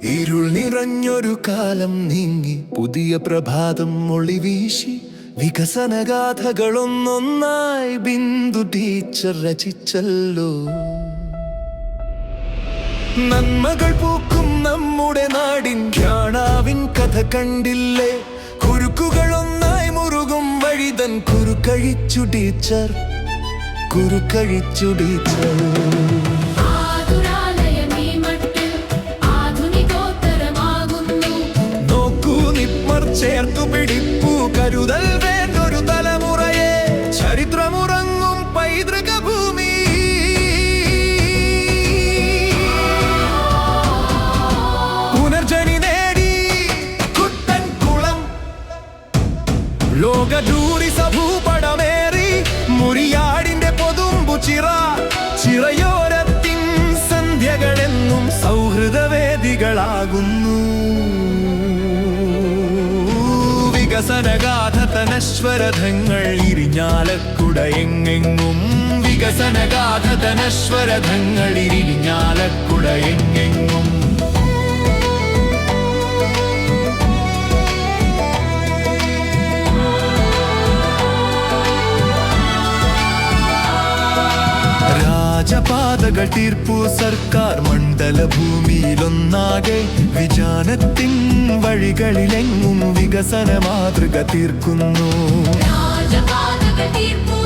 ഇരുൾ നിറഞ്ഞൊരു കാലം നീങ്ങി പുതിയ പ്രഭാതം ഒളിവീശി വികസനഗാഥകളൊന്നൊന്നായി ബിന്ദു ടീച്ചർ രചിച്ചല്ലോ. നന്മകൾ പൂക്കും നമ്മുടെ നാടിൻ ഖ്യാണാവിൻ കഥ കണ്ടില്ലേ? കുരുക്കുകളൊന്നായി മുറുകും വഴിതൻ കുരുക്കഴിച്ചു ടീച്ചർ, കുരുക്കഴിച്ചു ടീച്ചർ. ചേർത്തു പിടിപ്പൂ കരുതൽ വേണ്ടൊരു തലമുറയെ, ചരിത്രമുറങ്ങും പൈതൃക ഭൂമി. പുനർജനി നേടി കുട്ടൻ കുളം, ലോക ടൂറിസ ഭൂപടമേറി മുറിയാടിന്റെ പൊതുമ്പു ചിറ, ചിറയോരത്തിൻ സന്ധ്യകളെന്നും സൗഹൃദവേദികളാകുന്നു. വികസനഗാഥ തനശ്വരഥങ്ങൾ ഇരിഞ്ഞാലക്കുട എങ്ങെങ്ങും, വികസനഗാഥ തനശ്വരഥങ്ങൾ ഇരിഞ്ഞാലക്കുട എങ്ങെങ്ങും. രാജപാതകൾ തീർപ്പു സർക്കാർ മണ്ഡലഭൂമിയിലൊന്നാകെ, വിജാനത്തിൻ വഴികളിലെങ്ങും വികസന മാതൃക തീർക്കുന്നു. രാജപാതകൾ തീർപ്പു